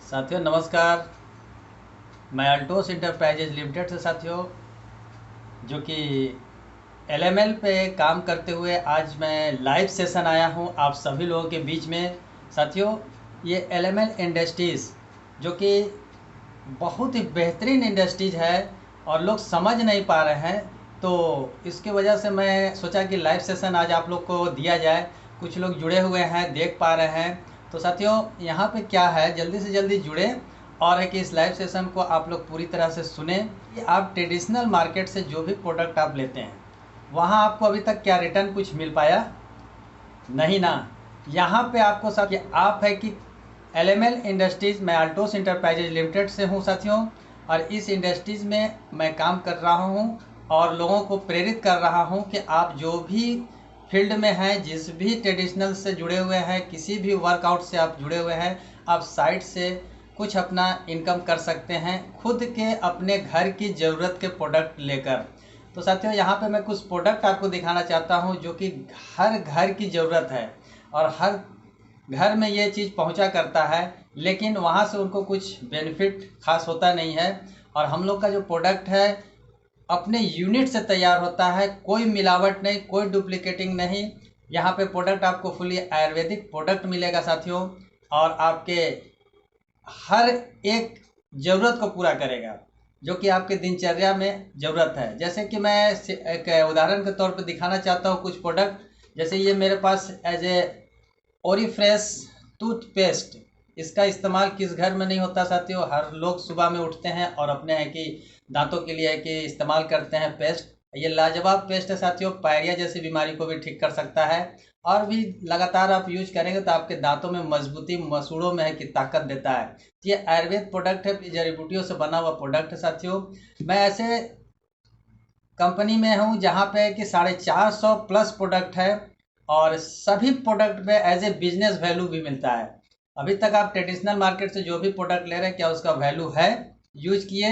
साथियों नमस्कार। मैं अल्टोस इंटरप्राइजेज लिमिटेड से साथियों जो कि एलएमएल पे काम करते हुए आज मैं लाइव सेशन आया हूं आप सभी लोगों के बीच में। साथियों ये एलएमएल इंडस्ट्रीज़ जो कि बहुत ही बेहतरीन इंडस्ट्रीज़ है और लोग समझ नहीं पा रहे हैं, तो इसकी वजह से मैं सोचा कि लाइव सेशन आज आप लोग को दिया जाए। कुछ लोग जुड़े हुए हैं, देख पा रहे हैं। तो साथियों यहाँ पे क्या है, जल्दी से जल्दी जुड़े और है कि इस लाइव सेशन को आप लोग पूरी तरह से सुने कि आप ट्रेडिशनल मार्केट से जो भी प्रोडक्ट आप लेते हैं वहाँ आपको अभी तक क्या रिटर्न कुछ मिल पाया? नहीं ना। यहाँ पे आपको सब ये आप है कि एलएमएल इंडस्ट्रीज़, मैं अल्टोस इंटरप्राइजेज लिमिटेड से हूँ साथियों, और इस इंडस्ट्रीज़ में मैं काम कर रहा हूँ और लोगों को प्रेरित कर रहा हूँ कि आप जो भी फील्ड में हैं, जिस भी ट्रेडिशनल से जुड़े हुए हैं, किसी भी वर्कआउट से आप जुड़े हुए हैं, आप साइड से कुछ अपना इनकम कर सकते हैं खुद के अपने घर की ज़रूरत के प्रोडक्ट लेकर। तो साथियों यहाँ पे मैं कुछ प्रोडक्ट आपको दिखाना चाहता हूँ जो कि हर घर की ज़रूरत है और हर घर में ये चीज़ पहुंचा करता है, लेकिन वहाँ से उनको कुछ बेनिफिट खास होता नहीं है। और हम लोग का जो प्रोडक्ट है अपने यूनिट से तैयार होता है, कोई मिलावट नहीं, कोई डुप्लीकेटिंग नहीं। यहाँ पे प्रोडक्ट आपको फुली आयुर्वेदिक प्रोडक्ट मिलेगा साथियों, और आपके हर एक ज़रूरत को पूरा करेगा जो कि आपके दिनचर्या में ज़रूरत है। जैसे कि मैं एक उदाहरण के तौर पर दिखाना चाहता हूँ कुछ प्रोडक्ट। जैसे ये मेरे पास एज ए ओरीफ्रेश टूथपेस्ट, इसका इस्तेमाल किस घर में नहीं होता साथियों। हर लोग सुबह में उठते हैं और अपने है कि दांतों के लिए है कि इस्तेमाल करते हैं पेस्ट। ये लाजवाब पेस्ट है साथियों, पायरिया जैसी बीमारी को भी ठीक कर सकता है और भी लगातार आप यूज करेंगे तो आपके दांतों में मजबूती, मसूड़ों में है कि ताकत देता है। ये आयुर्वेद प्रोडक्ट है, जड़ी बूटियों से बना हुआ प्रोडक्ट है साथियों। मैं ऐसे कंपनी में हूँ जहाँ पे कि 450 प्लस प्रोडक्ट है और सभी प्रोडक्ट पे एज ए बिजनेस वैल्यू भी मिलता है। अभी तक आप ट्रेडिशनल मार्केट से जो भी प्रोडक्ट ले रहे हैं, क्या उसका वैल्यू है? यूज किए,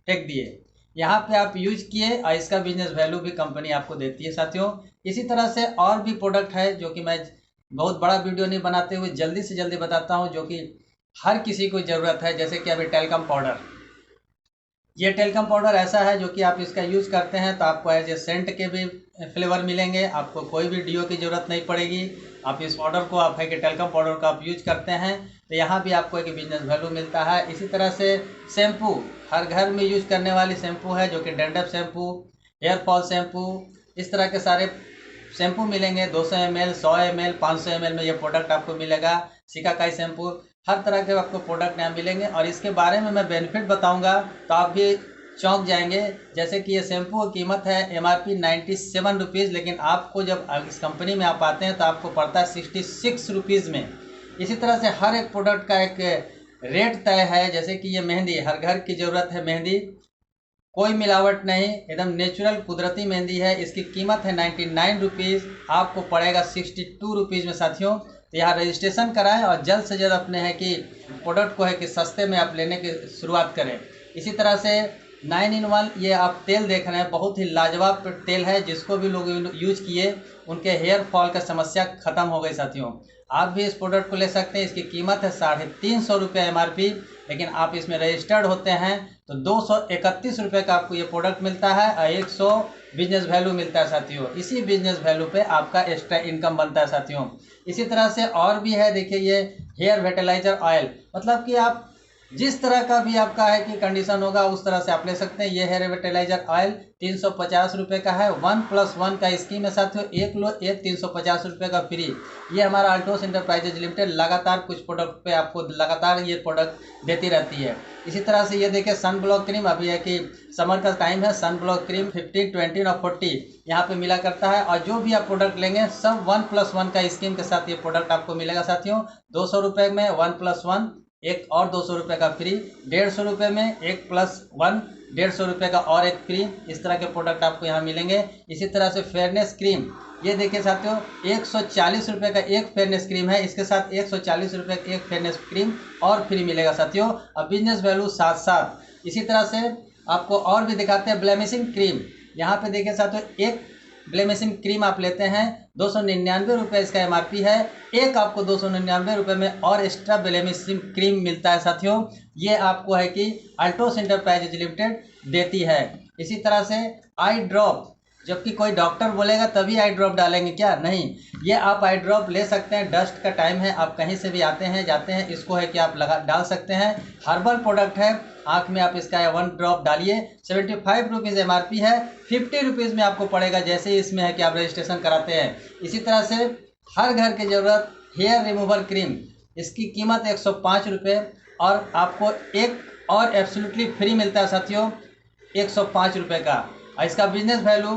टेक दिए। यहाँ पे आप यूज किए और इसका बिजनेस वैल्यू भी कंपनी आपको देती है साथियों। इसी तरह से और भी प्रोडक्ट है जो कि मैं बहुत बड़ा वीडियो नहीं बनाते हुए जल्दी से जल्दी बताता हूँ, जो कि हर किसी को ज़रूरत है। जैसे कि अभी टेल्कम पाउडर, ये टेल्कम पाउडर ऐसा है जो कि आप इसका यूज़ करते हैं तो आपको एज ए सेंट के भी फ्लेवर मिलेंगे, आपको कोई भी डीओ की ज़रूरत नहीं पड़ेगी। आप इस पाउडर को आप है कि टेल्कम पाउडर का आप यूज करते हैं तो यहाँ भी आपको एक बिजनेस वैल्यू मिलता है। इसी तरह से शैम्पू, हर घर में यूज करने वाली शैम्पू है जो कि dandruff shampoo, hair fall shampoo, इस तरह के सारे शैम्पू मिलेंगे। 200 ml, 100 ml, 500 ml में ये प्रोडक्ट आपको मिलेगा। शिकाकाई शैम्पू, हर तरह के आपको प्रोडक्ट यहाँ मिलेंगे और इसके बारे में मैं बेनिफिट बताऊंगा तो आप भी चौंक जाएंगे। जैसे कि ये शैम्पू की कीमत है MRP 97 रुपीज़, लेकिन आपको जब इस कंपनी में आप आते हैं तो आपको पड़ता है 66 रुपीज़ में। इसी तरह से हर एक प्रोडक्ट का एक रेट तय है। जैसे कि ये मेहंदी, हर घर की ज़रूरत है मेहंदी, कोई मिलावट नहीं, एकदम नेचुरल कुदरती मेहंदी है। इसकी कीमत है 99 रुपीज़, आपको पड़ेगा 62 रुपीज़ में साथियों। तो यहाँ रजिस्ट्रेशन कराएं और जल्द से जल्द अपने है कि प्रोडक्ट को है कि सस्ते में आप लेने की शुरुआत करें। इसी तरह से 9 in 1 ये आप तेल देख रहे हैं, बहुत ही लाजवाब तेल है। जिसको भी लोग यूज किए उनके हेयर फॉल का समस्या ख़त्म हो गई साथियों। आप भी इस प्रोडक्ट को ले सकते हैं। इसकी कीमत है 350 रुपये MRP, लेकिन आप इसमें रजिस्टर्ड होते हैं तो 231 रुपये का आपको ये प्रोडक्ट मिलता है और 100 बिजनेस वैल्यू मिलता है साथियों। इसी बिजनेस वैल्यू पे आपका एक्स्ट्रा इनकम बनता है साथियों। इसी तरह से और भी है, देखिए ये हेयर फर्टिलाइजर ऑयल, मतलब कि आप जिस तरह का भी आपका है कि कंडीशन होगा उस तरह से आप ले सकते हैं। ये हेयर फर्टिलाइजर ऑयल 350 रुपये का है। 1+1 का स्कीम है साथियों, एक लो एक 350 रुपये का फ्री। ये हमारा अल्टोस इंटरप्राइजेज लिमिटेड लगातार कुछ प्रोडक्ट पे आपको लगातार ये प्रोडक्ट देती रहती है। इसी तरह से ये देखिए सन ब्लॉक क्रीम, अभी है कि समर का टाइम है, सन ब्लॉक क्रीम 15, 20 और 40 यहाँ पे मिला करता है। और जो भी आप प्रोडक्ट लेंगे सब 1+1 का स्कीम के साथ ये प्रोडक्ट आपको मिलेगा साथियों। 200 रुपये में 1+1, एक और 200 रुपये का फ्री। 150 रुपये में 1+1, 150 रुपये का और एक फ्री। इस तरह के प्रोडक्ट आपको यहाँ मिलेंगे। इसी तरह से फेयरनेस क्रीम, ये देखिए साथियों 140 रुपये का एक फेयरनेस क्रीम है, इसके साथ 140 रुपये का एक फेयरनेस क्रीम और फ्री मिलेगा साथियों। अब बिजनेस वैल्यू साथ साथ। इसी तरह से आपको और भी दिखाते हैं ब्लेमिशिंग क्रीम। यहाँ पे देखिए साथियों एक ब्लेमिशिंग क्रीम आप लेते हैं 299 रुपये इसका MRP है। एक आपको 299 रुपये में और एक्स्ट्रा ब्लेमिशिंग क्रीम मिलता है साथियों। ये आपको है कि अल्टोस इंटरप्राइजेज लिमिटेड देती है। इसी तरह से आई ड्रॉप, जबकि कोई डॉक्टर बोलेगा तभी आई ड्रॉप डालेंगे क्या, नहीं, ये आप आई ड्रॉप ले सकते हैं। डस्ट का टाइम है, आप कहीं से भी आते हैं जाते हैं, इसको है कि आप लगा डाल सकते हैं। हर्बल प्रोडक्ट है, आँख में आप इसका 1 ड्रॉप डालिए। 75 रुपीज़ MRP है, 50 रुपीज़ में आपको पड़ेगा जैसे ही इसमें है कि आप रजिस्ट्रेशन कराते हैं। इसी तरह से हर घर की ज़रूरत हेयर रिमूवल क्रीम, इसकी कीमत 105 रुपये और आपको एक और एब्सोल्युटली फ्री मिलता है साथियों 105 रुपये का। और इसका बिजनेस वैल्यू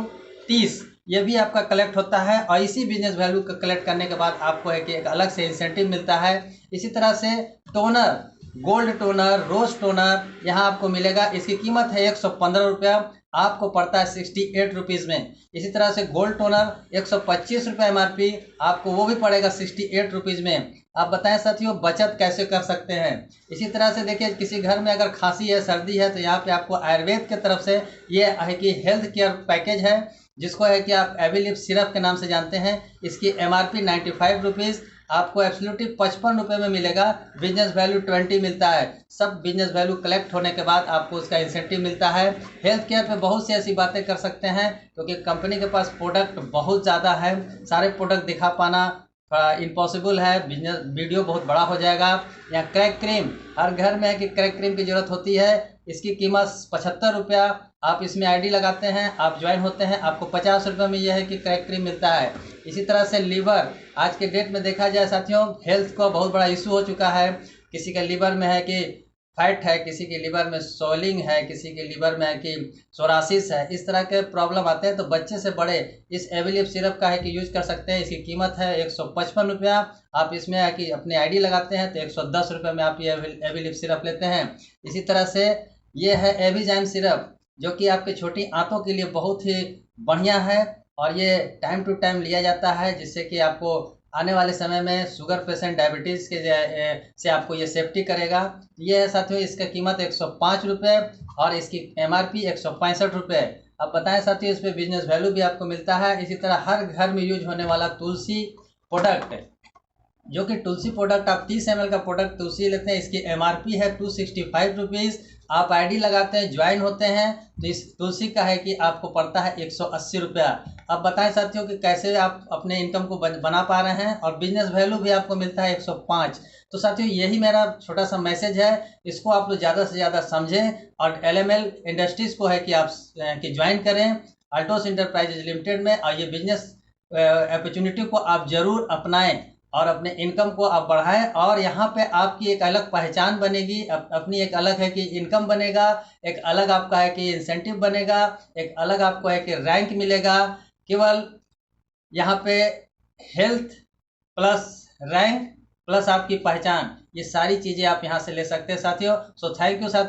30, ये भी आपका कलेक्ट होता है। और इसी बिजनेस वैल्यू का कलेक्ट करने के बाद आपको है कि एक अलग से इंसेंटिव मिलता है। इसी तरह से टोनर, गोल्ड टोनर, रोज टोनर यहाँ आपको मिलेगा। इसकी कीमत है 115 रुपया, आपको पड़ता है 68 रुपीज़ में। इसी तरह से गोल्ड टोनर 125 रुपये MRP, आपको वो भी पड़ेगा 68 रुपीज़ में। आप बताएं साथियों बचत कैसे कर सकते हैं। इसी तरह से देखिए किसी घर में अगर खांसी है, सर्दी है, तो यहाँ पे आपको आयुर्वेद की तरफ से ये है कि हेल्थ केयर पैकेज है, जिसको है कि आप एविलिप सिरप के नाम से जानते हैं। इसकी MRP 95 रुपीज़, आपको एब्सोल्युटली 55 रुपये में मिलेगा। बिजनेस वैल्यू 20 मिलता है। सब बिजनेस वैल्यू कलेक्ट होने के बाद आपको उसका इंसेंटिव मिलता है। हेल्थ केयर पे बहुत सी ऐसी बातें कर सकते हैं क्योंकि कंपनी के पास प्रोडक्ट बहुत ज़्यादा है, सारे प्रोडक्ट दिखा पाना इम्पॉसिबल है, बिजनेस वीडियो बहुत बड़ा हो जाएगा। यहाँ क्रैक क्रीम, हर घर में है कि क्रैक क्रीम की ज़रूरत होती है। इसकी कीमत 75 रुपया, आप इसमें ID लगाते हैं, आप ज्वाइन होते हैं, आपको 50 रुपये में यह है कि क्रैक क्रीम मिलता है। इसी तरह से लीवर, आज के डेट में देखा जाए साथियों हेल्थ का बहुत बड़ा इशू हो चुका है। किसी के लीवर में है कि फैट है, किसी के लीवर में सोलिंग है, किसी के लीवर में है कि सोरासिस है, इस तरह के प्रॉब्लम आते हैं। तो बच्चे से बड़े इस एविलिप सिरप का है कि यूज कर सकते हैं। इसकी कीमत है 155 रुपया, आप इसमें है कि अपने ID लगाते हैं तो 110 रुपये में आप ये एविलिप सिरप लेते हैं। इसी तरह से ये है एविजाइम सिरप, जो कि आपके छोटी आंतों के लिए बहुत ही बढ़िया है और ये टाइम टू टाइम लिया जाता है, जिससे कि आपको आने वाले समय में शुगर पेशेंट, डायबिटीज़ के से आपको ये सेफ्टी करेगा। ये है साथियों, इसका कीमत 105 रुपये और इसकी MRP 165 रुपये। अब बताएं साथियों इस पर बिजनेस वैल्यू भी आपको मिलता है। इसी तरह हर घर में यूज होने वाला तुलसी प्रोडक्ट, जो कि तुलसी प्रोडक्ट आप 30 ml का प्रोडक्ट तुलसी लेते हैं, इसकी MRP है 265 रुपीज़। आप ID लगाते हैं, ज्वाइन होते हैं, तो इस तुलसी का है कि आपको पड़ता है 180 रुपया। अब बताएं साथियों कि कैसे आप अपने इनकम को बना पा रहे हैं और बिजनेस वैल्यू भी आपको मिलता है 105। तो साथियों यही मेरा छोटा सा मैसेज है, इसको आप लोग ज़्यादा से ज़्यादा समझें और LML इंडस्ट्रीज़ को है कि आप कि ज्वाइन करें अल्टोस इंटरप्राइजेज लिमिटेड में, और ये बिजनेस अपॉर्चुनिटी को आप ज़रूर अपनाएं और अपने इनकम को आप बढ़ाएं। और यहाँ पे आपकी एक अलग पहचान बनेगी, अपनी एक अलग है कि इनकम बनेगा, एक अलग आपका है कि इंसेंटिव बनेगा, एक अलग आपको है कि रैंक मिलेगा। केवल यहाँ पे हेल्थ प्लस रैंक प्लस आपकी पहचान, ये सारी चीज़ें आप यहाँ से ले सकते हैं साथियों। सो थैंक यू साथियों।